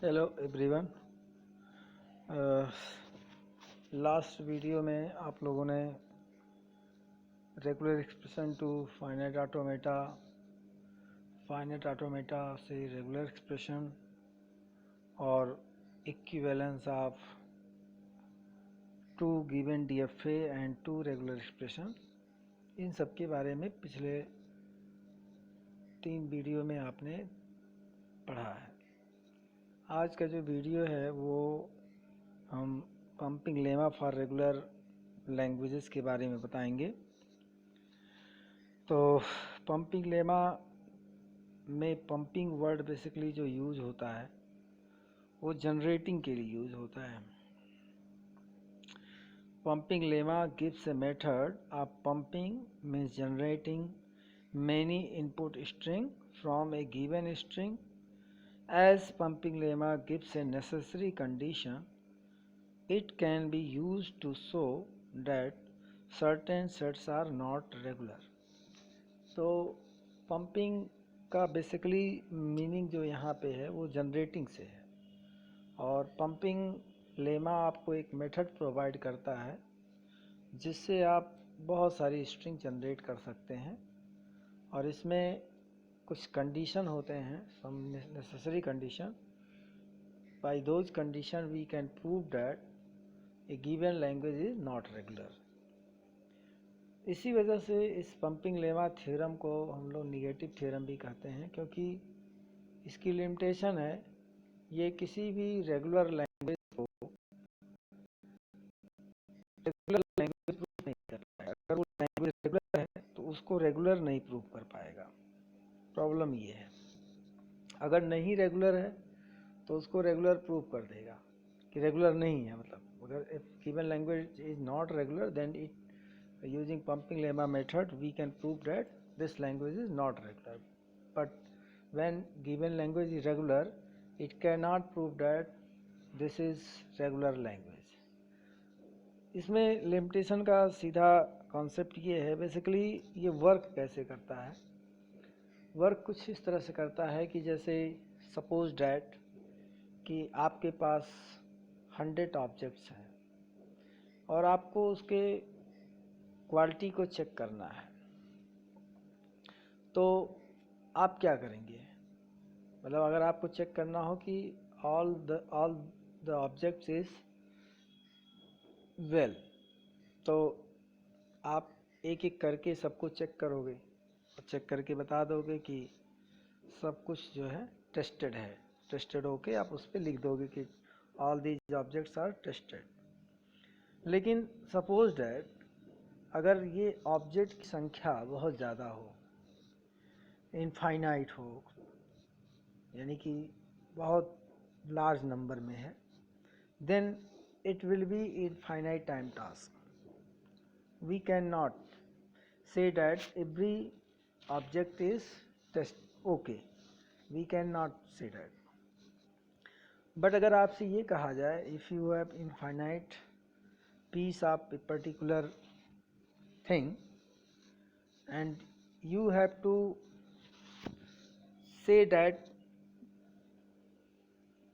Hello everyone. Last video में आप लोगों ने regular expression to finite automata से रेगुलर एक्सप्रेशन और equivalence of two given DFA and to regular expression, इन सब के बारे में पिछले 3 वीडियो में आपने पढ़ा है। आज का जो वीडियो है वो हम pumping lemma for regular languages के बारे में बताएंगे। तो पंपिंग लेमा में पंपिंग वर्ड बेसिकली जो यूज होता है वो जनरेटिंग के लिए यूज होता है। Pumping lemma gives a method of pumping means generating many input string from a given string. As pumping lemma gives a necessary condition, it can be used to show that certain sets are not regular. तो pumping का basically meaning जो यहाँ पे है वो generating से है, और पंपिंग लेमा आपको एक मेथड प्रोवाइड करता है जिससे आप बहुत सारी स्ट्रिंग जनरेट कर सकते हैं, और इसमें कुछ कंडीशन होते हैं, some necessary condition. By those condition we can prove that a given language is not regular. इसी वजह से इस पंपिंग लेमा थ्योरम को हम लोग निगेटिव थ्योरम भी कहते हैं, क्योंकि इसकी लिमिटेशन है ये किसी भी रेगुलर लैंग्वेज को रेगुलर लैंग्वेज प्रूव नहीं कर पाएगा। अगर वो लैंग्वेज रेगुलर है तो उसको रेगुलर नहीं प्रूव कर पाएगा। प्रॉब्लम ये है। अगर नहीं रेगुलर है तो उसको रेगुलर प्रूव कर देगा कि रेगुलर नहीं है। मतलब अगर if given language is not regular then it using pumping lemma method we can prove that this language is not regular, but when given language is regular it can not prove that this is regular language. इसमें limitation का सीधा concept ये है, basically ये work कैसे करता है। Work कुछ इस तरह से करता है कि जैसे सपोज डैट कि आपके पास 100 ऑब्जेक्ट्स हैं और आपको उसके क्वालिटी को चेक करना है, तो आप क्या करेंगे। मतलब अगर आपको चेक करना हो कि all the objects is well, तो आप एक एक करके सबको चेक करोगे और चेक करके बता दोगे कि सब कुछ जो है टेस्टेड है। टेस्टेड होके आप उस पर लिख दोगे कि all these objects are tested. लेकिन सपोज डैट अगर ये ऑब्जेक्ट की संख्या बहुत ज़्यादा हो, इनफाइनाइट हो, यानी कि बहुत लार्ज नंबर में है, then it will be infinite time task. We cannot say that every object is okay. We cannot say that. But अगर आपसे ये कहा जाए if you have infinite piece of a particular thing and you have to say that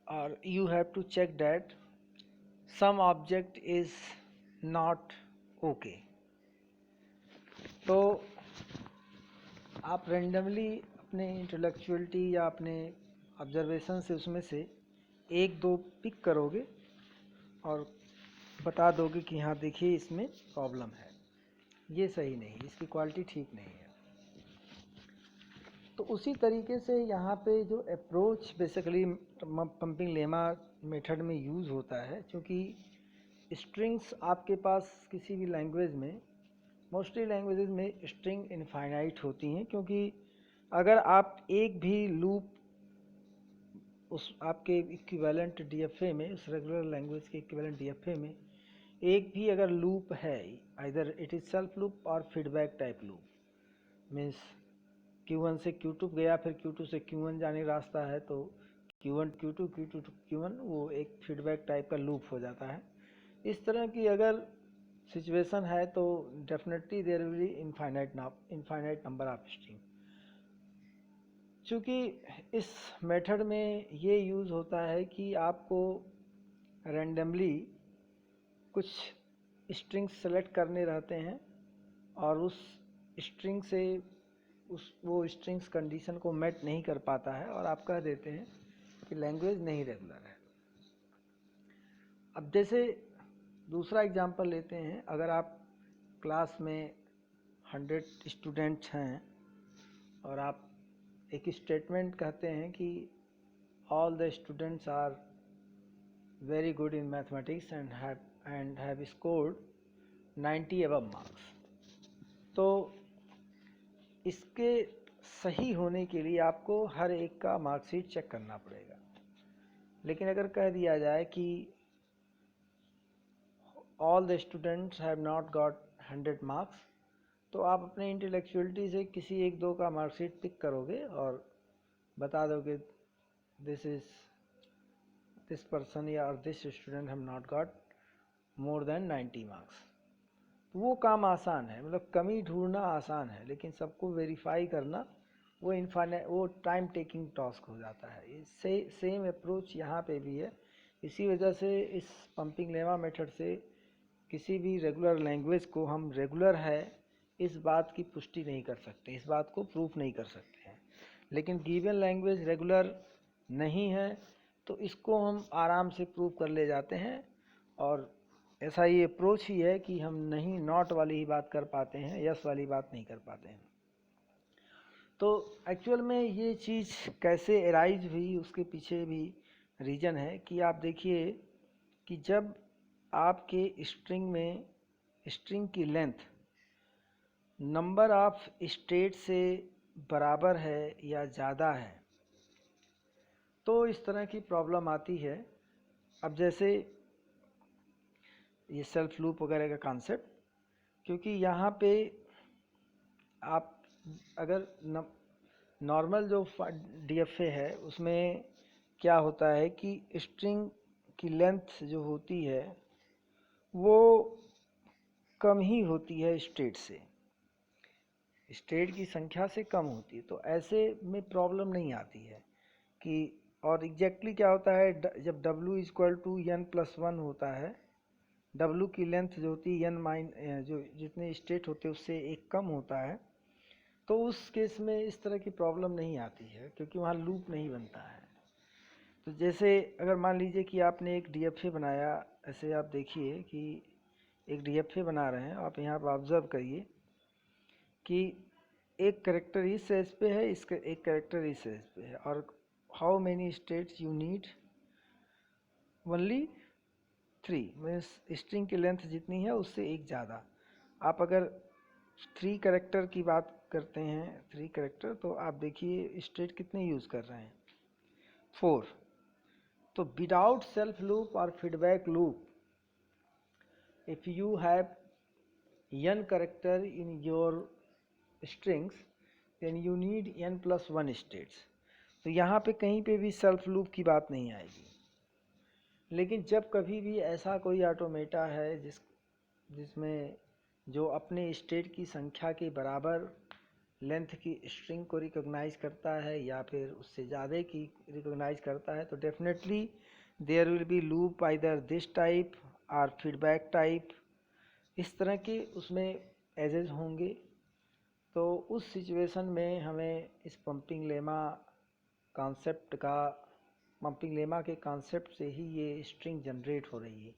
or you have to check that some object is not okay, तो आप randomly अपने intellectuality या अपने ऑब्जर्वेशन से उसमें से 1-2 पिक करोगे और बता दोगे कि हाँ देखिए इसमें प्रॉब्लम है, ये सही नहीं, इसकी क्वालिटी ठीक नहीं है। तो उसी तरीके से यहाँ पे जो approach basically pumping lemma method में यूज़ होता है, क्योंकि स्ट्रिंग्स आपके पास किसी भी लैंग्वेज में, मोस्टली लैंग्वेजेस में स्ट्रिंग इनफाइनाइट होती हैं, क्योंकि अगर आप एक भी लूप उस आपके इक्विवेलेंट डीएफए में, उस रेगुलर लैंग्वेज के इक्विवेलेंट डीएफए में एक भी अगर लूप है, either it is self loop और feedback type loop, means Q1 से Q2 गया, फिर Q2 से Q1 जाने का रास्ता है, तो Q1 Q2 Q2 Q1 वो एक फीडबैक टाइप का लूप हो जाता है। इस तरह की अगर सिचुएशन है तो definitely there will be infinite number of string. चूँकि इस मेथड में ये यूज़ होता है कि आपको रैंडमली कुछ स्ट्रिंग्स सेलेक्ट करने रहते हैं और उस स्ट्रिंग से वो स्ट्रिंग्स कंडीशन को मेट नहीं कर पाता है और आप कह देते हैं कि लैंग्वेज नहीं रेगुलर है। अब जैसे दूसरा एग्जांपल लेते हैं, अगर आप क्लास में 100 स्टूडेंट्स हैं और आप एक स्टेटमेंट कहते हैं कि all the students are very good in mathematics and have scored 90 above marks, तो इसके सही होने के लिए आपको हर एक का मार्कशीट चेक करना पड़ेगा। लेकिन अगर कह दिया जाए कि all the students have not got 100 marks, तो आप अपने इंटेलेक्चुअलिटी से किसी एक दो का मार्कशीट पिक करोगे और बता दोगे दिस पर्सन या और this student have not got more than 90 marks. वो काम आसान है, मतलब कमी ढूंढना आसान है, लेकिन सबको वेरीफाई करना वो टाइम टेकिंग टास्क हो जाता है। इससे सेम अप्रोच यहाँ पे भी है। इसी वजह से इस पंपिंग लेमा मेथड से किसी भी रेगुलर लैंग्वेज को हम रेगुलर है इस बात की पुष्टि नहीं कर सकते, इस बात को प्रूफ नहीं कर सकते हैं। लेकिन गिवन लैंग्वेज रेगुलर नहीं है तो इसको हम आराम से प्रूव कर ले जाते हैं। और ऐसा ये अप्रोच ही है कि हम नहीं नॉट वाली ही बात कर पाते हैं, यस वाली बात नहीं कर पाते हैं। तो एक्चुअल में ये चीज़ कैसे एराइज हुई उसके पीछे भी रीज़न है कि आप देखिए कि जब आपके स्ट्रिंग की लेंथ नंबर ऑफ स्टेट से बराबर है या ज़्यादा है तो इस तरह की प्रॉब्लम आती है। अब जैसे ये सेल्फ लूप वगैरह का कॉन्सेप्ट, क्योंकि यहाँ पे आप अगर नॉर्मल जो DFA है उसमें क्या होता है कि स्ट्रिंग की लेंथ जो होती है वो कम ही होती है स्टेट से, स्टेट की संख्या से कम होती है। तो ऐसे में प्रॉब्लम नहीं आती है कि और एग्जैक्टली क्या होता है जब W=n+1 होता है, W की लेंथ जो होती है जो जितने स्टेट होते हैं उससे एक कम होता है, तो उस केस में इस तरह की प्रॉब्लम नहीं आती है क्योंकि वहाँ लूप नहीं बनता है। तो जैसे अगर मान लीजिए कि आपने एक DFA बनाया, ऐसे आप देखिए कि एक DFA बना रहे हैं, आप यहाँ पर ऑब्जर्व करिए कि एक करेक्टर इस एज पे है, इसका एक करेक्टर इस एज पे है, और how many states you need, only 3, means string की लेंथ जितनी है उससे एक ज़्यादा। आप अगर 3 करेक्टर की बात करते हैं, 3 करेक्टर, तो आप देखिए स्टेट कितने यूज़ कर रहे हैं, 4। तो विदाउट सेल्फ लूप और feedback loop, if you have n character in your strings then you need n+1 states। तो यहाँ पे कहीं पे भी सेल्फ लूप की बात नहीं आएगी। लेकिन जब कभी भी ऐसा कोई ऑटोमेटा है जिसमें जो अपने स्टेट की संख्या के बराबर लेंथ की स्ट्रिंग को रिकॉग्नाइज करता है या फिर उससे ज़्यादा की रिकॉग्नाइज करता है, तो definitely there will be loop either this type और फीडबैक टाइप, इस तरह के उसमें एजेस होंगे। तो उस सिचुएशन में हमें इस पंपिंग लेमा के कॉन्सेप्ट से ही ये स्ट्रिंग जनरेट हो रही है।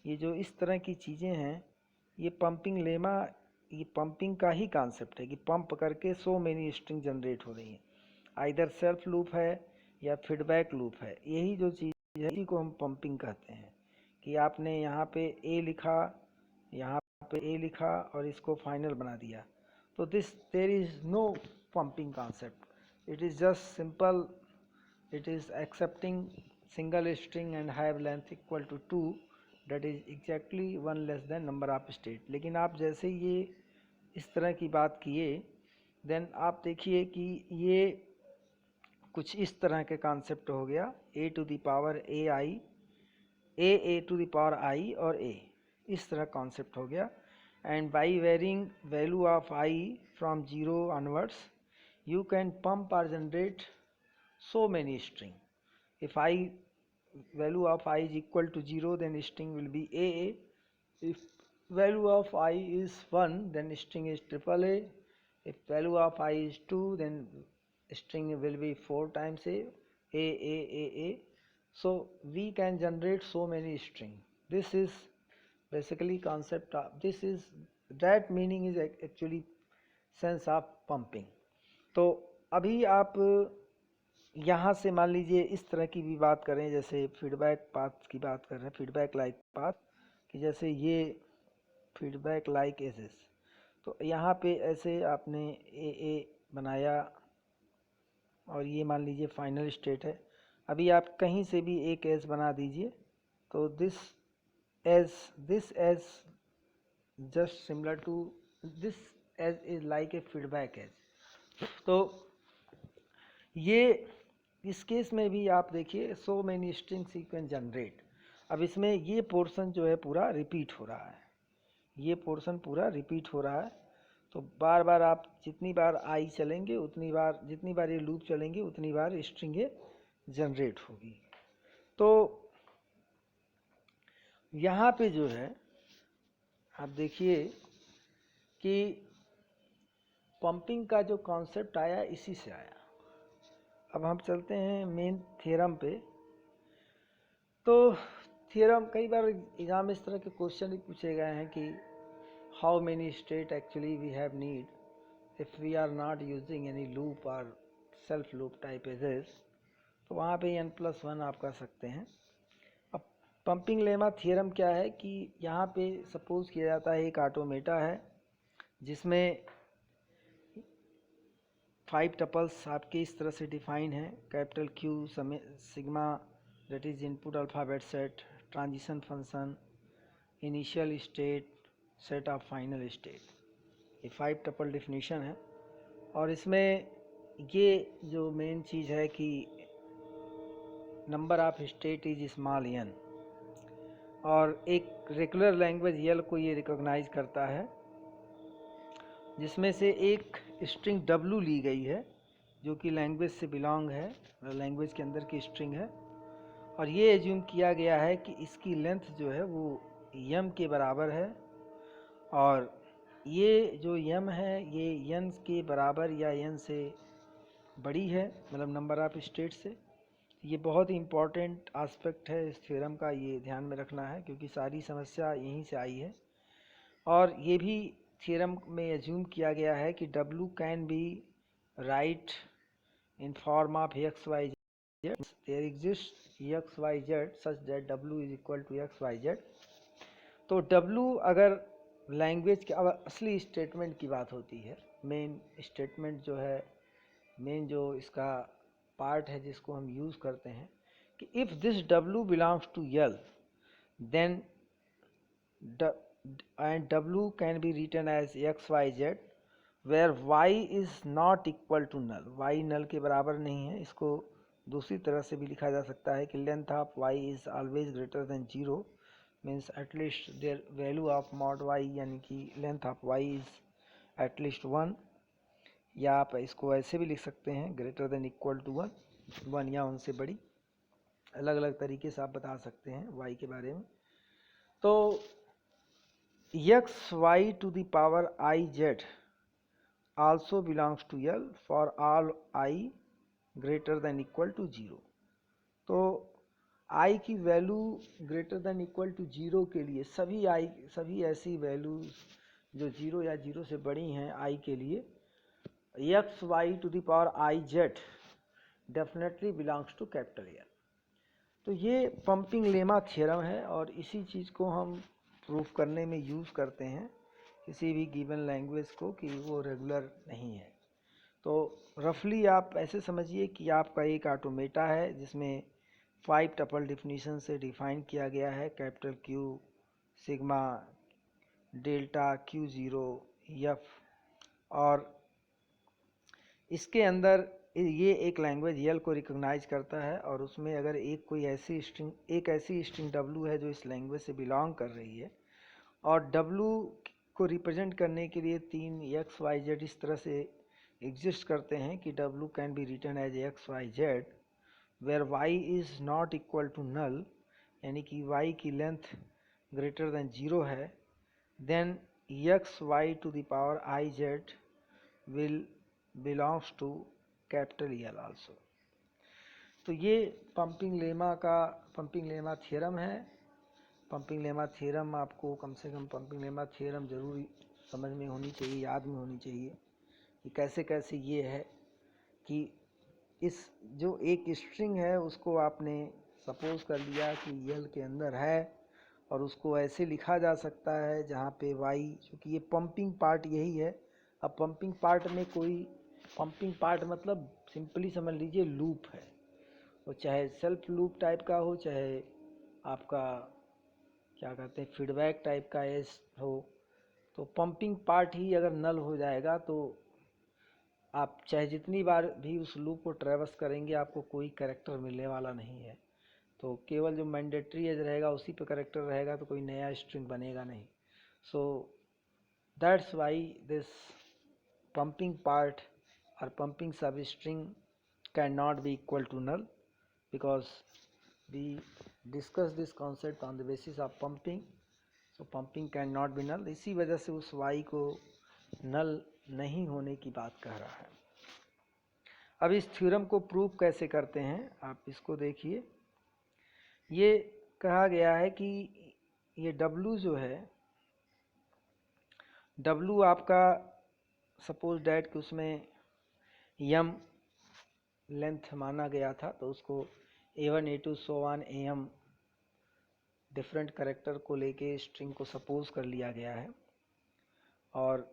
ये जो इस तरह की चीज़ें हैं ये पंपिंग का ही कॉन्सेप्ट है कि पंप करके सो मेनी स्ट्रिंग जनरेट हो रही हैं। आइदर सेल्फ लूप है या फीडबैक लूप है, यही जो चीज़ है इसी को हम पंपिंग कहते हैं। कि आपने यहाँ पे A लिखा, यहाँ पे A लिखा और इसको फाइनल बना दिया, तो there is no pumping concept, it is just simple, it is accepting single string and have length equal to 2, that is exactly 1 less than number of state। लेकिन आप जैसे ये इस तरह की बात किए देन आप देखिए कि ये कुछ इस तरह के कॉन्सेप्ट हो गया, a to the power ai, a to the power I और a, इस तरह कॉन्सेप्ट हो गया। And by varying value of i from 0 onwards you can pump or generate so many string. If I value of I is equal to 0, then string will be AA. If value of I is 1, then string is AAA. If value of I is 2, then string will be 4 times A. So we can generate so many string. This is basically concept of this is that meaning is actually sense of pumping. तो अभी आप यहाँ से मान लीजिए इस तरह की भी बात करें, जैसे फीडबैक पाथ की बात कर रहे हैं, फीडबैक लाइक पाथ, कि जैसे ये फीडबैक लाइक एसेस, तो यहाँ पे ऐसे आपने ए बनाया और ये मान लीजिए फाइनल स्टेट है. अभी आप कहीं से भी एक एज बना दीजिए, तो this edge just similar to this edge is like a feedback edge. तो ये इस केस में भी आप देखिए so many string sequence generate. अब इसमें ये पोर्शन जो है पूरा रिपीट हो रहा है, ये पोर्शन पूरा रिपीट हो रहा है. तो बार बार आप जितनी बार आई चलेंगे उतनी बार, जितनी बार ये लूप चलेंगे उतनी बार स्ट्रिंग जनरेट होगी. तो यहाँ पे जो है आप देखिए कि पंपिंग का जो कॉन्सेप्ट आया इसी से आया. अब हम चलते हैं मेन थ्योरम पे. तो थ्योरम कई बार एग्जाम में इस तरह के क्वेश्चन भी पूछे गए हैं कि how many state actually we have need if we are not using any loop और सेल्फ लूप टाइप एजेस. तो वहाँ पे n+1 आप कर सकते हैं. अब पंपिंग लेमा थ्योरम क्या है कि यहाँ पे सपोज किया जाता है एक ऑटोमेटा है जिसमें 5 टपल्स आपके इस तरह से डिफाइन है. Capital Q sigma that is input alphabet set, transition function, initial state, set of final state. ये 5 टपल डिफिनीशन है. और इसमें ये जो मेन चीज़ है कि number of state is small n, और एक रेगुलर लैंग्वेज यल को ये रिकॉग्नाइज करता है जिसमें से एक स्ट्रिंग W ली गई है जो कि लैंग्वेज से बिलोंग है, लैंग्वेज के अंदर की स्ट्रिंग है. और ये एज्यूम किया गया है कि इसकी लेंथ जो है वो m के बराबर है, और ये जो m है ये n के बराबर या n से बड़ी है, मतलब नंबर ऑफ स्टेट से. ये बहुत ही इम्पॉर्टेंट एस्पेक्ट है इस थ्योरम का, ये ध्यान में रखना है क्योंकि सारी समस्या यहीं से आई है. और ये भी थ्योरम में एज्यूम किया गया है कि W can be write in form of XYZ. There exist XYZ such that W is equal to XYZ. तो W अगर लैंग्वेज के, अब असली स्टेटमेंट की बात होती है, मेन स्टेटमेंट जो है, मेन जो इसका पार्ट है जिसको हम यूज़ करते हैं, कि if this W belongs to L then and W can be written as XYZ where Y is not equal to null. Y null के बराबर नहीं है. इसको दूसरी तरह से भी लिखा जा सकता है कि length of Y is always greater than 0, means at least their value of mod Y, यानी कि length of Y is at least 1. या आप इसको ऐसे भी लिख सकते हैं ग्रेटर देन इक्वल टू 1 या उनसे बड़ी. अलग अलग तरीके से आप बता सकते हैं Y के बारे में. तो XY to the power IZ also belongs to L for all I greater than equal to 0. तो I की वैल्यू ग्रेटर देन इक्वल टू 0 के लिए सभी ऐसी वैल्यूज जो 0 या 0 से बड़ी हैं I के लिए, XY to the power IZ definitely belongs to capital L. तो ये पंपिंग लेमा थ्योरम है और इसी चीज़ को हम प्रूफ करने में यूज़ करते हैं किसी भी गिवन लैंग्वेज को कि वो रेगुलर नहीं है. तो रफली आप ऐसे समझिए कि आपका एक ऑटोमेटा है जिसमें 5 टपल डिफिनीशन से डिफाइन किया गया है, capital Q sigma delta Q0 F, और इसके अंदर ये एक लैंग्वेज यल को रिकॉग्नाइज करता है, और उसमें अगर एक ऐसी स्ट्रिंग W है जो इस लैंग्वेज से बिलोंग कर रही है, और W को रिप्रेजेंट करने के लिए 3 XYZ इस तरह से एग्जिस्ट करते हैं कि W can be written as X Y Z, where y is not equal to null, यानी कि y की लेंथ ग्रेटर देन 0 है, then X Y to the power I Z will belongs to capital L also. तो ये pumping lemma theorem है। Pumping lemma theorem आपको कम से कम पंपिंग लेमा थ्योरम जरूर समझ में होनी चाहिए, याद में होनी चाहिए कि कैसे कैसे ये है कि इस जो एक स्ट्रिंग है उसको आपने सपोज कर लिया कि यल के अंदर है और उसको ऐसे लिखा जा सकता है जहाँ पे वाई, क्योंकि ये पंपिंग पार्ट यही है। अब पंपिंग पार्ट में कोई पंपिंग पार्ट मतलब सिंपली समझ लीजिए लूप है, वो चाहे सेल्फ लूप टाइप का हो, चाहे आपका क्या कहते हैं फीडबैक टाइप का एस हो। तो पंपिंग पार्ट ही अगर नल हो जाएगा तो आप चाहे जितनी बार भी उस लूप को ट्रैवर्स करेंगे आपको कोई कैरेक्टर मिलने वाला नहीं है। तो केवल जो मैंडेटरी एज रहेगा उसी पे कैरेक्टर रहेगा, तो कोई नया स्ट्रिंग बनेगा नहीं। So that's why this pumping part or pumping substring cannot be equal to null, because we discussed this concept on the basis of pumping. So pumping cannot be null, इसी वजह से उस y को null नहीं होने की बात कह रहा है। अब इस थ्योरम को प्रूव कैसे करते हैं आप इसको देखिए। ये कहा गया है कि ये W जो है, W आपका सपोज डैट कि उसमें यम लेंथ माना गया था, तो उसको A1 A2 so on AM different character को लेके स्ट्रिंग को सपोज कर लिया गया है। और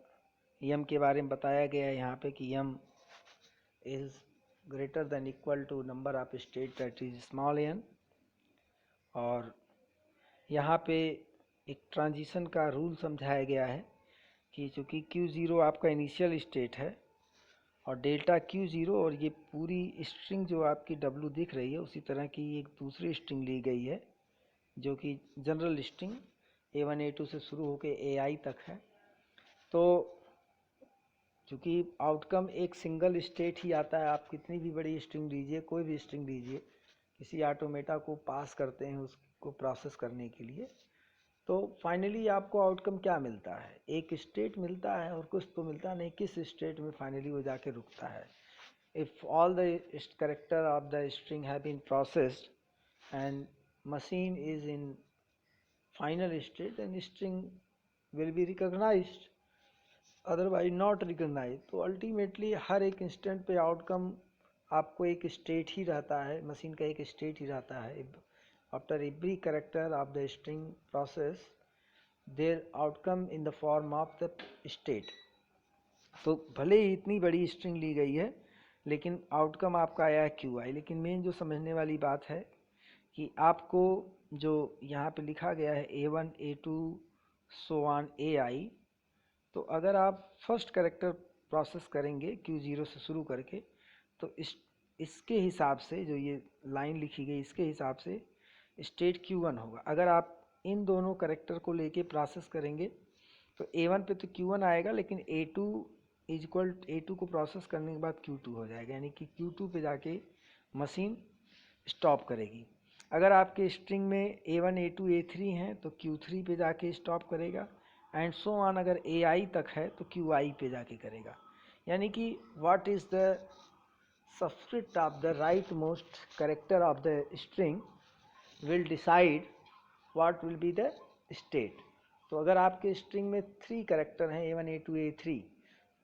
यम के बारे में बताया गया है यहाँ पे कि m is greater than equal to number of state that is small n। और यहाँ पे एक ट्रांजिशन का रूल समझाया गया है कि चूँकि Q0 आपका इनिशियल स्टेट है और डेल्टा Q0, और ये पूरी स्ट्रिंग जो आपकी W दिख रही है उसी तरह की एक दूसरी स्ट्रिंग ली गई है जो कि जनरल स्ट्रिंग A1 A2 से शुरू होकर AI तक है। तो चूँकि आउटकम एक सिंगल स्टेट ही आता है, आप कितनी भी बड़ी स्ट्रिंग लीजिए, कोई भी स्ट्रिंग लीजिए, किसी ऑटोमेटा को पास करते हैं उसको प्रोसेस करने के लिए, तो फाइनली आपको आउटकम क्या मिलता है, एक स्टेट मिलता है और कुछ तो मिलता नहीं, किस स्टेट में फाइनली वो जाके रुकता है। If all the character of the string have been processed and machine is in final state, and string will be recognised, otherwise not recognise. तो अल्टीमेटली हर एक इंस्टेंट पे आउटकम आपको एक स्टेट ही रहता है, मशीन का एक स्टेट ही रहता है। After every character of the string process their outcome in the form of the state. तो भले ही इतनी बड़ी स्ट्रिंग ली गई है लेकिन आउटकम आपका आया है QI। लेकिन मेन जो समझने वाली बात है कि आपको जो यहाँ पे लिखा गया है A1 A2 so on AI, तो अगर आप फर्स्ट कैरेक्टर प्रोसेस करेंगे Q0 से शुरू करके, तो इसके हिसाब से जो ये लाइन लिखी गई इसके हिसाब से स्टेट Q1 होगा। अगर आप इन दोनों कैरेक्टर को लेके प्रोसेस करेंगे तो A1 पे तो Q1 आएगा, लेकिन A2 को प्रोसेस करने के बाद Q2 हो जाएगा, यानी कि Q2 पे जाके मशीन स्टॉप करेगी। अगर आपके स्ट्रिंग में A1 A2 A3 हैं तो Q3 पे जाके स्टॉप करेगा, एंड सो ऑन। अगर AI तक है तो QI पे जाके करेगा। यानी कि what is the subscript of the right most character of the string will decide what will be the state. तो अगर आपके स्ट्रिंग में 3 कैरेक्टर हैं A1 A2 A3,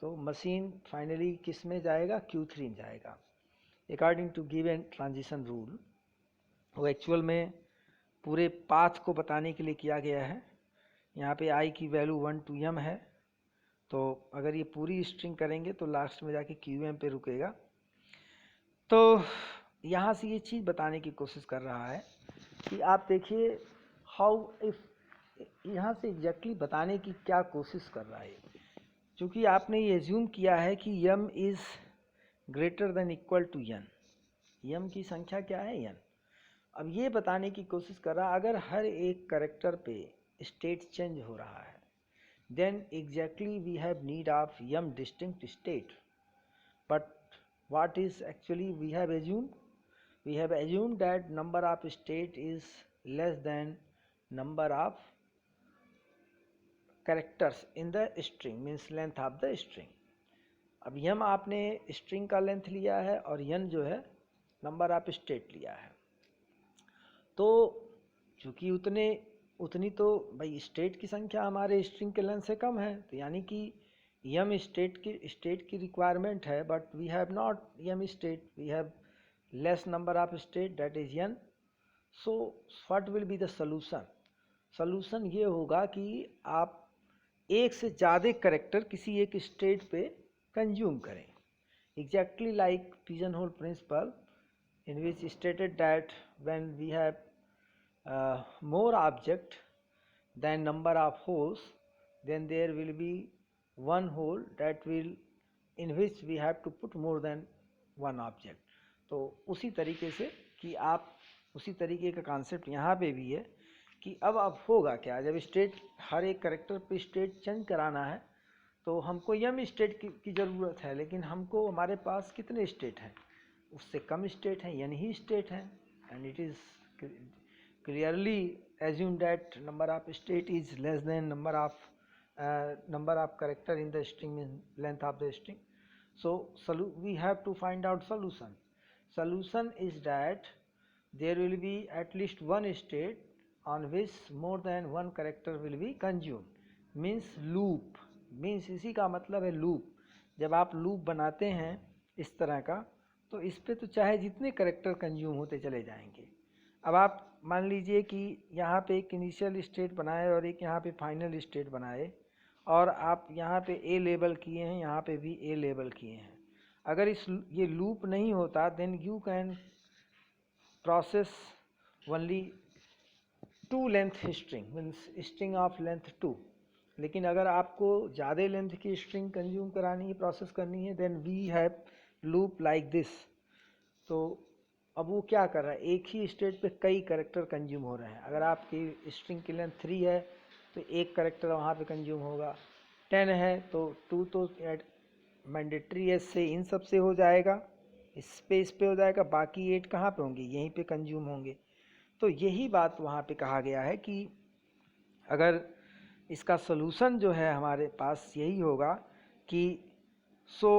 तो मशीन फाइनली किस में जाएगा, Q3 में जाएगा according to given transition rule. वो एक्चुअल में पूरे पाथ को बताने के लिए किया गया है। यहाँ पे I की वैल्यू 1 to M है, तो अगर ये पूरी स्ट्रिंग करेंगे तो लास्ट में जाके QM पे रुकेगा। तो यहाँ से ये चीज़ बताने की कोशिश कर रहा है कि आप देखिए हाउ इफ, यहाँ से एग्जैक्टली बताने की क्या कोशिश कर रहा है। क्योंकि आपने ये एज्यूम किया है कि M is greater than equal to N, M की संख्या क्या है N। अब ये बताने की कोशिश कर रहा है अगर हर एक कैरेक्टर पे स्टेट चेंज हो रहा है, then exactly we have need of M distinct state. but what is actually we have assumed that number of state is less than number of characters in the string, means length of the string. अब यम आपने string का length लिया है और यन जो है number of state लिया है, तो चूँकि उतनी तो भाई स्टेट की संख्या हमारे स्ट्रिंग के लेंथ से कम है, तो यानी कि यम स्टेट की रिक्वायरमेंट है, but we have not M state, we have less number of state, that is N. So what will be the solution ये होगा कि आप एक से ज़्यादा कैरेक्टर किसी एक स्टेट पे कंज्यूम करें, exactly like pigeonhole principle in which stated that when we have more object than number of holes, then there will be one hole that will in which we have to put more than one object. तो उसी तरीके से कि आप उसी तरीके का concept यहाँ पे भी है कि अब होगा क्या, जब स्टेट हर एक करेक्टर पे स्टेट चेंज कराना है तो हमको यम स्टेट की ज़रूरत है, लेकिन हमको हमारे पास कितने स्टेट हैं, उससे कम स्टेट हैं, यानी ही स्टेट हैं. And it is clearly assume that number of state is less than number of character in the string, length of the string. So we have to find out solution is that there will be at least one state on which more than one character will be consumed, means loop, means इसी का मतलब है loop. जब आप loop बनाते हैं इस तरह का, तो इस पे तो चाहे जितने करेक्टर कंज्यूम होते चले जाएंगे. अब आप मान लीजिए कि यहाँ पे एक इनिशियल स्टेट बनाए और एक यहाँ पे फाइनल स्टेट बनाए, और आप यहाँ पे ए लेबल किए हैं, यहाँ पे भी ए लेबल किए हैं. अगर ये लूप नहीं होता, then you can process only 2 length string, means string of length 2. लेकिन अगर आपको ज़्यादा लेंथ की स्ट्रिंग कंज्यूम करानी है, प्रोसेस करनी है, then we have loop like this. तो अब वो क्या कर रहा है, एक ही स्टेट पे कई कैरेक्टर कंज्यूम हो रहे हैं. अगर आपकी स्ट्रिंग की लेंथ 3 है तो एक कैरेक्टर वहाँ पे कंज्यूम होगा, 10 है तो 2 तो मैंडेटरी है, से इन सब से हो जाएगा, इस पे हो जाएगा, बाकी 8 कहाँ पे होंगे, यहीं पे कंज्यूम होंगे. तो यही बात वहाँ पे कहा गया है कि अगर इसका सलूशन जो है हमारे पास यही होगा कि सो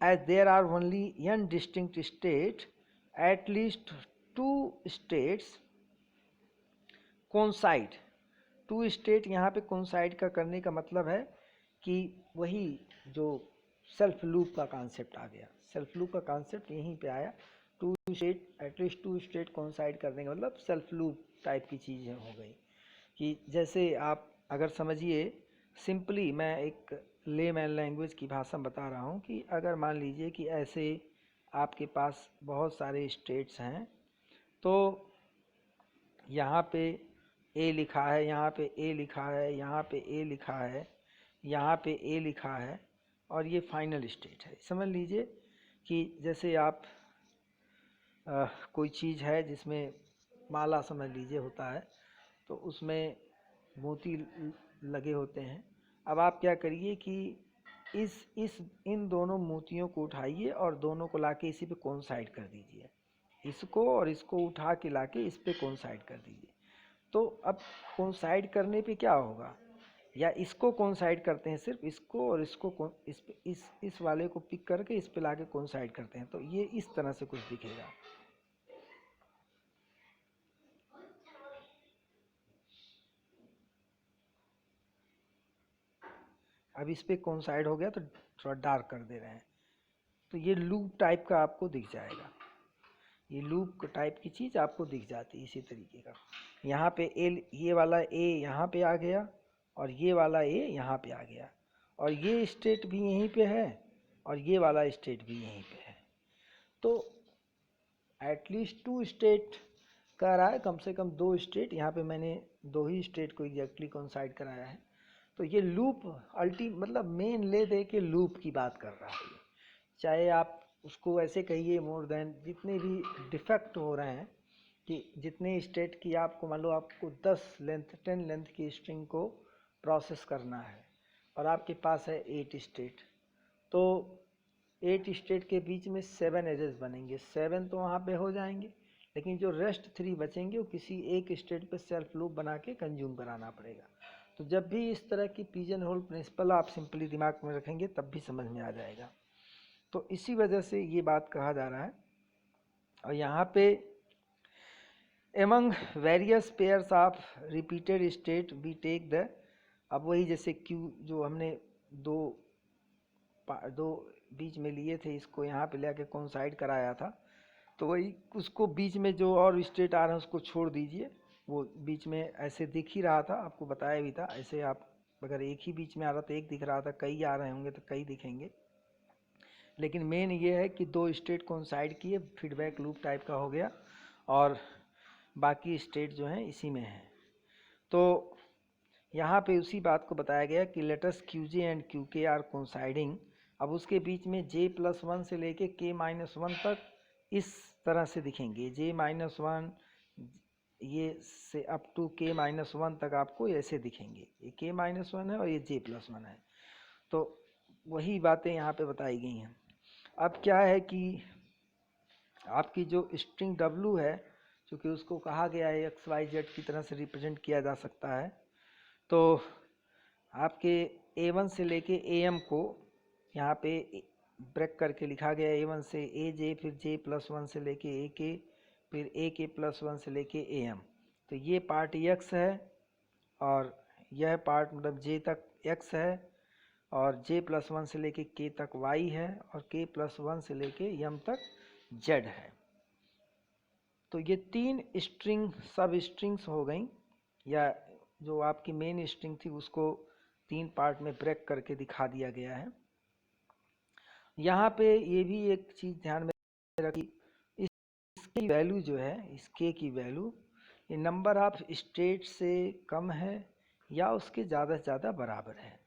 as there are only n distinct state, at least 2 states coincide. 2 state यहाँ पे coincide का करने का मतलब है कि वही जो सेल्फ लूप का कॉन्सेप्ट आ गया, सेल्फ लूप का कॉन्सेप्ट यहीं पे आया. 2 स्टेट एटलीस्ट 2 स्टेट coincide करने का मतलब सेल्फ लूप टाइप की चीज़ें हो गई. कि जैसे आप अगर समझिए, सिंपली मैं एक लेमैन लैंग्वेज की भाषा में बता रहा हूँ कि अगर मान लीजिए कि ऐसे आपके पास बहुत सारे स्टेट्स हैं, तो यहाँ पे ए लिखा है, यहाँ पे ए लिखा है, यहाँ पे ए लिखा है, यहाँ पे ए लिखा है, और ये फाइनल स्टेट है. समझ लीजिए कि जैसे आप कोई चीज़ है जिसमें माला समझ लीजिए होता है, तो उसमें मोती लगे होते हैं. अब आप क्या करिए कि इन दोनों मोतियों को उठाइए और दोनों को लाके इसी पे कोइंसाइड कर दीजिए, इसको और इसको उठा के लाके इस पे कोइंसाइड कर दीजिए. तो अब कोइंसाइड करने पे क्या होगा, या इसको कोइंसाइड करते हैं, सिर्फ इसको और इसको इस वाले को पिक करके इस पे लाके कोइंसाइड करते हैं, तो ये इस तरह से कुछ दिखेगा. अब इस पे कोइंसाइड हो गया तो थोड़ा डार्क कर दे रहे हैं, तो ये लूप टाइप का आपको दिख जाएगा. ये लूप टाइप की चीज़ आपको दिख जाती है इसी तरीके का. यहाँ पे ये वाला ए यहाँ पे आ गया, और ये वाला ए यहाँ पे आ गया, और ये स्टेट भी यहीं पे है, और ये वाला स्टेट भी यहीं पे है. तो एटलीस्ट 2 स्टेट कह रहा है, कम से कम 2 स्टेट. यहाँ पे मैंने 2 ही स्टेट को एग्जैक्टली कोइंसाइड कराया है. तो ये लूप मतलब मेन ले दे के लूप की बात कर रहा है. चाहे आप उसको ऐसे कहिए, मोर देन जितने भी डिफेक्ट हो रहे हैं, कि जितने स्टेट की आपको मान लो आपको 10 लेंथ की स्ट्रिंग को प्रोसेस करना है और आपके पास है 8 स्टेट, तो 8 स्टेट के बीच में 7 एजेस बनेंगे, 7 तो वहाँ पे हो जाएंगे, लेकिन जो रेस्ट 3 बचेंगे वो किसी एक स्टेट पे सेल्फ लूप बना के कंज्यूम कराना पड़ेगा। तो जब भी इस तरह की पिजन होल प्रिंसिपल आप सिंपली दिमाग में रखेंगे तब भी समझ में आ जाएगा। तो इसी वजह से ये बात कहा जा रहा है। और यहाँ पे among various pairs of repeated state we take the, अब वही जैसे Q जो हमने दो बीच में लिए थे, इसको यहाँ पे लेके कोइंसाइड कराया था, तो वही उसको बीच में जो और स्टेट आ रहे हैं उसको छोड़ दीजिए। वो बीच में ऐसे दिख ही रहा था, आपको बताया भी था। ऐसे आप अगर एक ही बीच में आ रहा तो एक दिख रहा था, कई आ रहे होंगे तो कई दिखेंगे। लेकिन मेन ये है कि दो स्टेट कोइंसाइड किए, फीडबैक लूप टाइप का हो गया, और बाकी स्टेट जो हैं इसी में है। तो यहाँ पे उसी बात को बताया गया कि let's QJ and QK are coinciding. अब उसके बीच में J+1 से लेके K-1 तक इस तरह से दिखेंगे। J-1 ये से अप टू K-1 तक आपको ऐसे दिखेंगे। ये K-1 है और ये J+1 है। तो वही बातें यहाँ पे बताई गई हैं। अब क्या है कि आपकी जो स्ट्रिंग W है, चूँकि उसको कहा गया है XYZ की तरह से रिप्रेजेंट किया जा सकता है, तो आपके A1 से लेके AM को यहाँ पे ब्रेक करके लिखा गया है। A1 से AJ, फिर J+1 से लेके AK, फिर AK+1 से लेके AM। तो ये पार्ट X है और यह पार्ट मतलब J तक X है, और J+1 से लेके K तक Y है, और K+1 से लेके M तक Z है। तो ये 3 स्ट्रिंग सब स्ट्रिंग्स हो गई, या जो आपकी मेन स्ट्रिंग थी उसको 3 पार्ट में ब्रेक करके दिखा दिया गया है। यहाँ पे ये भी एक चीज़ ध्यान में रखी, इसकी वैल्यू जो है, इस K की वैल्यू, ये नंबर ऑफ स्टेट से कम है या उसके ज़्यादा से ज़्यादा बराबर है,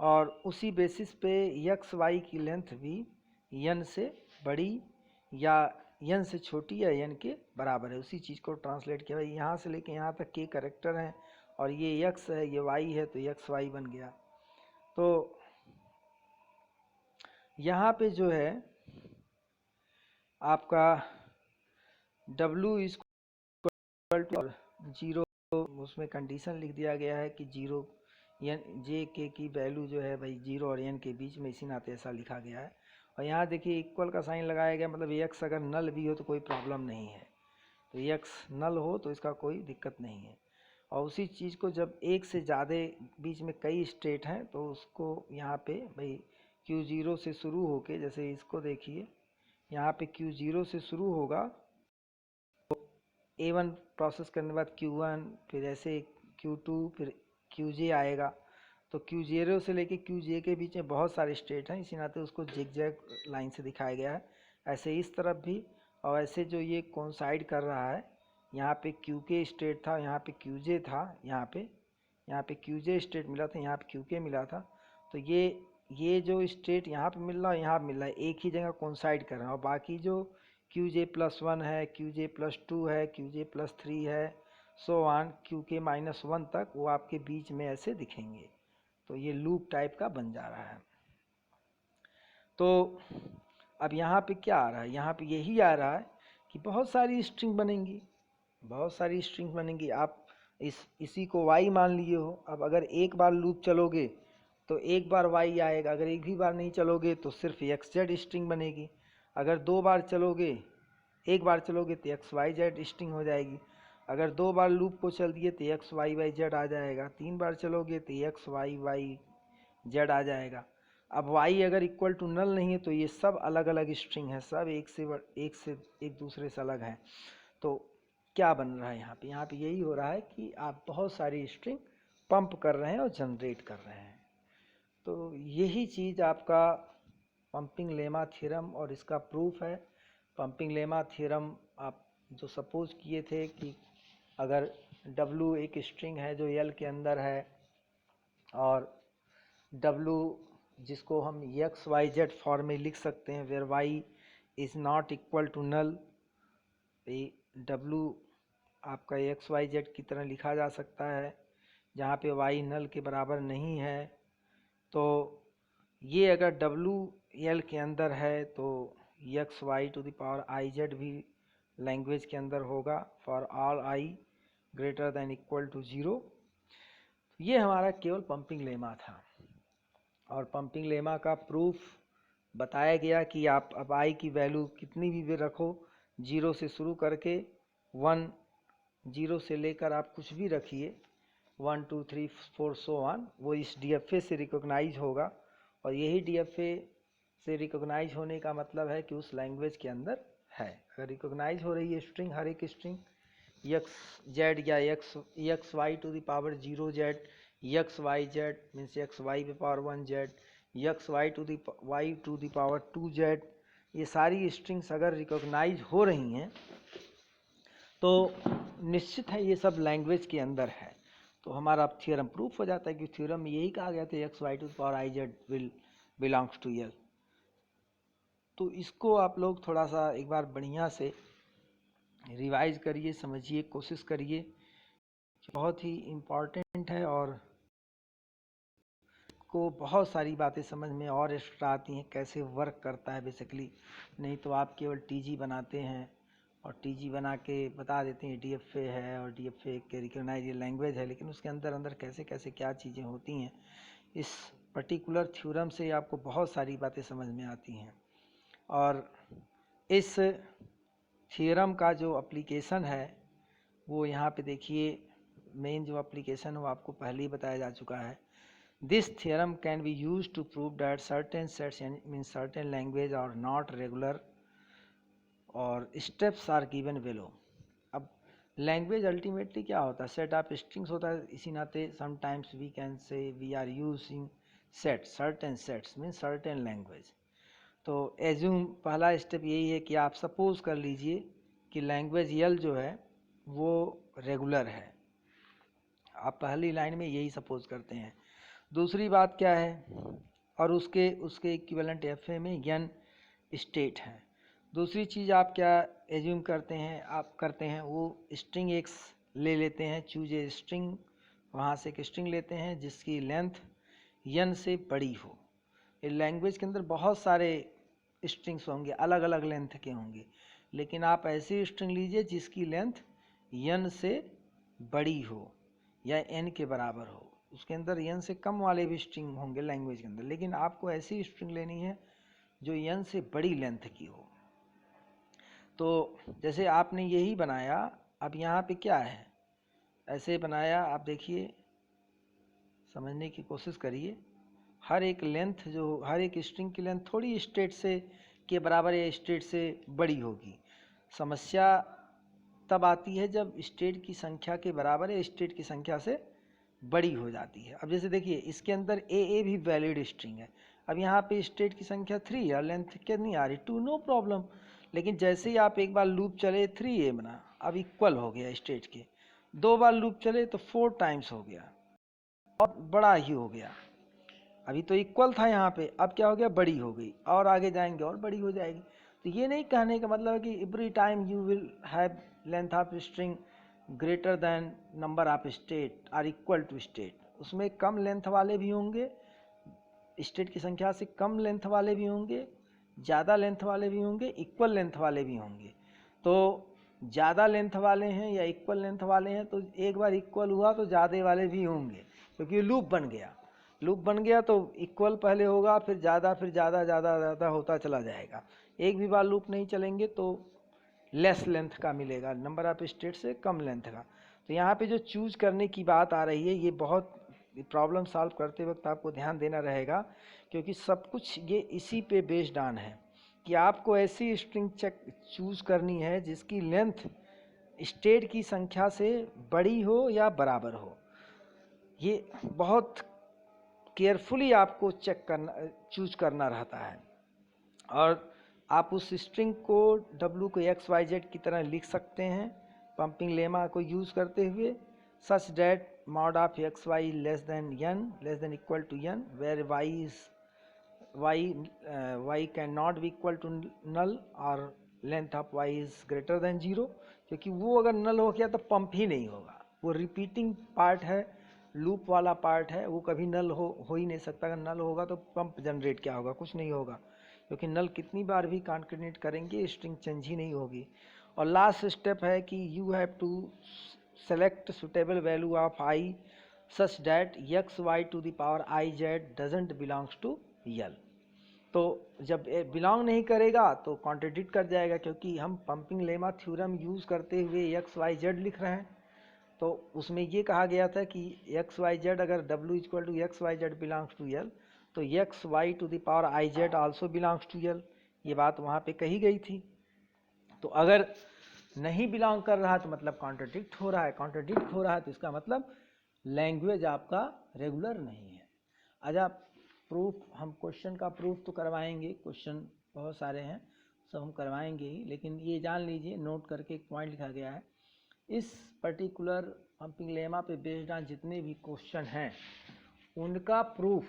और उसी बेसिस पे एक्स वाई की लेंथ भी n से बड़ी या n से छोटी या n के बराबर है। उसी चीज़ को ट्रांसलेट किया। भाई यहाँ से लेके यहाँ तक के करेक्टर हैं, और ये x है, ये y है, तो एक्स वाई बन गया। तो यहाँ पे जो है आपका W इक्वल टू 0, उसमें कंडीशन लिख दिया गया है कि 0 J K की वैल्यू जो है भाई 0 और n के बीच में, इसी नाते ऐसा लिखा गया है। और यहाँ देखिए इक्वल का साइन लगाया गया, मतलब x अगर नल भी हो तो कोई प्रॉब्लम नहीं है। तो x नल हो तो इसका कोई दिक्कत नहीं है। और उसी चीज़ को जब एक से ज़्यादा बीच में कई स्टेट हैं तो उसको यहाँ पे भाई Q0 से शुरू होके, जैसे इसको देखिए यहाँ पे Q0 से शुरू होगा, A1 प्रोसेस करने के बाद Q1, फिर ऐसे Q2, फिर QJ आएगा। तो Q0 से लेके QJ के बीच में बहुत सारे स्टेट हैं, इसी नाते उसको जिगजैग लाइन से दिखाया गया है। ऐसे इस तरफ भी, और ऐसे जो ये कोइंसाइड कर रहा है, यहाँ पे QK स्टेट था, यहाँ पे QJ था, यहाँ पे QJ स्टेट मिला था, यहाँ पे QK मिला था। तो ये जो स्टेट यहाँ पे मिल रहा है, यहाँ पे मिल रहा है, एक ही जगह कोइंसाइड कर रहा है। और बाकी जो QJ+1 है, QJ+2 है, QJ+3 है, सो ऑन QK-1 तक, वो आपके बीच में ऐसे दिखेंगे। तो ये लूप टाइप का बन जा रहा है। तो अब यहाँ पे क्या आ रहा है, यहाँ पे यही आ रहा है कि बहुत सारी स्ट्रिंग बनेंगी, बहुत सारी स्ट्रिंग बनेंगी। आप इसी को y मान लिए हो। अब अगर एक बार लूप चलोगे तो एक बार y आएगा, अगर एक भी बार नहीं चलोगे तो सिर्फ xz स्ट्रिंग बनेगी। अगर दो बार चलोगे, एक बार चलोगे तो XYZ स्ट्रिंग हो जाएगी। अगर दो बार लूप को चल दिए तो XYYZ आ जाएगा। तीन बार चलोगे तो XYYZ आ जाएगा। अब y अगर इक्वल टू नल नहीं है तो ये सब अलग अलग स्ट्रिंग है, सब एक दूसरे से अलग है। तो क्या बन रहा है यहाँ पे यही हो रहा है कि आप बहुत सारी स्ट्रिंग पंप कर रहे हैं और जनरेट कर रहे हैं। तो यही चीज़ आपका पंपिंग लेमा थ्योरम और इसका प्रूफ है। पंपिंग लेमा थ्योरम आप जो सपोज किए थे कि अगर W एक स्ट्रिंग है जो L के अंदर है, और W जिसको हम XYZ फॉर्म में लिख सकते हैं, where Y is not equal to null, W आपका XYZ की तरह लिखा जा सकता है, जहाँ पे Y नल के बराबर नहीं है। तो ये अगर डब्ल्यू एल के अंदर है तो X Y to the power I Z भी लैंग्वेज के अंदर होगा for all I greater than equal to 0। ये हमारा केवल पंपिंग लेमा था, और पंपिंग लेमा का प्रूफ बताया गया कि आप अब आई की वैल्यू कितनी भी रखो, 0 से शुरू करके 1, 0 से लेकर आप कुछ भी रखिए 1 2 3 4 सो ऑन, वो इस डीएफए से रिकॉग्नाइज होगा। और यही डीएफए से रिकॉग्नाइज होने का मतलब है कि उस लैंग्वेज के अंदर है। अगर रिकॉग्नाइज हो रही है स्ट्रिंग, हर एक स्ट्रिंग एक्स जेड या X Y to the power 0 Z, X Y Z means X Y पे power 1 Z, X Y to the power 2 Z, ये सारी स्ट्रिंग्स अगर रिकॉग्नाइज हो रही हैं तो निश्चित है ये सब लैंग्वेज के अंदर है। तो हमारा अब थ्योरम प्रूफ हो जाता है कि थ्योरम में यही कहा गया था X Y to the power I Z will belongs to L. तो इसको आप लोग थोड़ा सा एक बार बढ़िया से रिवाइज करिए, समझिए, कोशिश करिए, बहुत ही इम्पॉर्टेंट है और को बहुत सारी बातें समझ में और एक्स्ट्रा आती हैं, कैसे वर्क करता है बेसिकली। नहीं तो आप केवल टीजी बनाते हैं और टीजी बना के बता देते हैं डीएफए है और डीएफए के रिकॉग्नाइज लैंग्वेज है, लेकिन उसके अंदर अंदर कैसे कैसे क्या चीज़ें होती हैं, इस पर्टिकुलर थ्योरम से आपको बहुत सारी बातें समझ में आती हैं। और इस थ्योरम का जो एप्लीकेशन है वो यहाँ पे देखिए, मेन जो एप्लीकेशन है वो आपको पहले ही बताया जा चुका है। This theorem can be used to prove that certain sets means certain language are not regular और steps are given below। अब लैंग्वेज अल्टीमेटली क्या होता है, सेट ऑफ स्ट्रिंग्स होता है, इसी नाते sometimes we can say we are using set, certain sets mean certain language. तो एज्यूम पहला स्टेप यही है कि आप सपोज कर लीजिए कि लैंग्वेज यल जो है वो रेगुलर है, आप पहली लाइन में यही सपोज करते हैं। दूसरी बात क्या है, और उसके इक्विवेलेंट एफए में यन स्टेट है। दूसरी चीज़ आप क्या एज्यूम करते हैं, आप करते हैं वो स्ट्रिंग एक्स ले लेते हैं, चूज ए स्ट्रिंग, वहाँ से एक स्ट्रिंग लेते हैं जिसकी लेंथ यन से बड़ी हो। ये लैंग्वेज के अंदर बहुत सारे स्ट्रिंग्स होंगे, अलग अलग लेंथ के होंगे, लेकिन आप ऐसी स्ट्रिंग लीजिए जिसकी लेंथ यन से बड़ी हो या एन के बराबर हो। उसके अंदर एन से कम वाले भी स्ट्रिंग होंगे लैंग्वेज के अंदर, लेकिन आपको ऐसी स्ट्रिंग लेनी है जो एन से बड़ी लेंथ की हो। तो जैसे आपने यही बनाया, अब यहाँ पे क्या है, ऐसे बनाया, आप देखिए, समझने की कोशिश करिए। हर एक लेंथ जो हर एक स्ट्रिंग की लेंथ थोड़ी स्टेट से के बराबर या स्टेट से बड़ी होगी। समस्या तब आती है जब स्टेट की संख्या के बराबर या स्टेट की संख्या से बड़ी हो जाती है। अब जैसे देखिए इसके अंदर ए भी वैलिड स्ट्रिंग है, अब यहाँ पे स्टेट की संख्या 3 है, लेंथ कितनी आ रही 2, नो प्रॉब्लम। लेकिन जैसे ही आप एक बार लूप चले 3a बना, अब इक्वल हो गया स्टेट के, 2 बार लूप चले तो 4 टाइम्स हो गया और बड़ा ही हो गया। अभी तो इक्वल था यहाँ पे, अब क्या हो गया, बड़ी हो गई, और आगे जाएंगे और बड़ी हो जाएगी। तो ये नहीं कहने का मतलब है कि every time you will have length of string greater than number of state or equal to state. उसमें कम लेंथ वाले भी होंगे, स्टेट की संख्या से कम लेंथ वाले भी होंगे, ज़्यादा लेंथ वाले भी होंगे, इक्वल लेंथ वाले भी होंगे। तो ज़्यादा लेंथ वाले हैं या इक्वल लेंथ वाले हैं तो एक बार इक्वल हुआ तो ज़्यादा वाले भी होंगे, क्योंकि लूप बन गया। लूप बन गया तो इक्वल पहले होगा, फिर ज़्यादा, फिर ज़्यादा ज़्यादा ज़्यादा होता चला जाएगा। एक भी बार लूप नहीं चलेंगे तो लेस लेंथ का मिलेगा, नंबर ऑफ स्टेट से कम लेंथ का। तो यहाँ पे जो चूज करने की बात आ रही है, ये बहुत प्रॉब्लम सॉल्व करते वक्त आपको ध्यान देना रहेगा, क्योंकि सब कुछ ये इसी पे बेस्ड ऑन है कि आपको ऐसी स्ट्रिंग चूज करनी है जिसकी लेंथ स्टेट की संख्या से बड़ी हो या बराबर हो। ये बहुत केयरफुली आपको चूज करना रहता है। और आप उस स्ट्रिंग को W को XYZ की तरह लिख सकते हैं पंपिंग लेमा को यूज़ करते हुए, such that mod of XY less than n less than equal to n where y can not be equal to null और length of y is greater than 0, क्योंकि वो अगर नल हो गया तो पंप ही नहीं होगा, वो रिपीटिंग पार्ट है, लूप वाला पार्ट है वो कभी नल हो ही नहीं सकता। अगर नल होगा तो पंप जनरेट क्या होगा, कुछ नहीं होगा, क्योंकि नल कितनी बार भी कॉन्केटेनेट करेंगे स्ट्रिंग चेंज ही नहीं होगी। और लास्ट स्टेप है कि you have to select suitable value of I such that X Y to the power I Z doesn't belongs to L. तो जब बिलोंग नहीं करेगा तो कॉन्ट्रडिक्ट कर जाएगा, क्योंकि हम पंपिंग लेमा थ्योरम यूज़ करते हुए एक्स वाई जेड लिख रहे हैं। तो उसमें ये कहा गया था कि एक्स वाई जेड अगर W equal to X Y Z belongs to L, तो X Y to the power I Z also belongs to L, ये बात वहाँ पे कही गई थी। तो अगर नहीं बिलोंग कर रहा तो मतलब कॉन्ट्रडिक्ट हो रहा है, कॉन्ट्रडिक्ट हो रहा है तो इसका मतलब लैंग्वेज आपका रेगुलर नहीं है। आज आप प्रूफ, हम क्वेश्चन का प्रूफ तो करवाएंगे, क्वेश्चन बहुत सारे हैं सब हम करवाएंगे ही, लेकिन ये जान लीजिए, नोट करके एक पॉइंट लिखा गया है, इस पर्टिकुलर पंपिंग लेमा पे बेस्ड ऑन जितने भी क्वेश्चन हैं उनका प्रूफ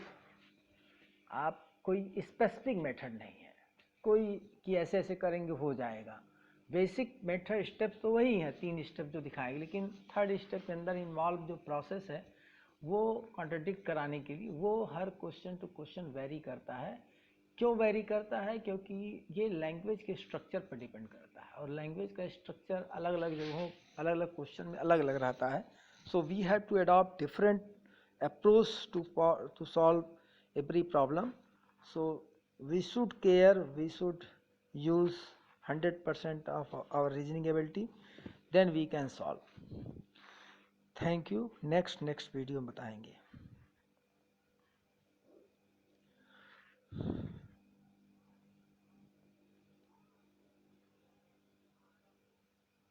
आप कोई स्पेसिफिक मेथड नहीं है कोई कि ऐसे ऐसे करेंगे हो जाएगा। बेसिक मेथड स्टेप तो वही है, 3 स्टेप जो दिखाएंगे, लेकिन थर्ड स्टेप के अंदर इन्वॉल्व जो प्रोसेस है वो कॉन्ट्रडिक्ट कराने के लिए वो हर क्वेश्चन टू क्वेश्चन वेरी करता है। क्यों वेरी करता है? क्योंकि ये लैंग्वेज के स्ट्रक्चर पर डिपेंड करता है, और लैंग्वेज का स्ट्रक्चर अलग अलग जगहों अलग अलग क्वेश्चन में अलग अलग रहता है। So we have to adopt different approach to solve every problem. So we should care, we should use 100% of our reasoning ability, then we can solve. Thank you. next video में बताएंगे।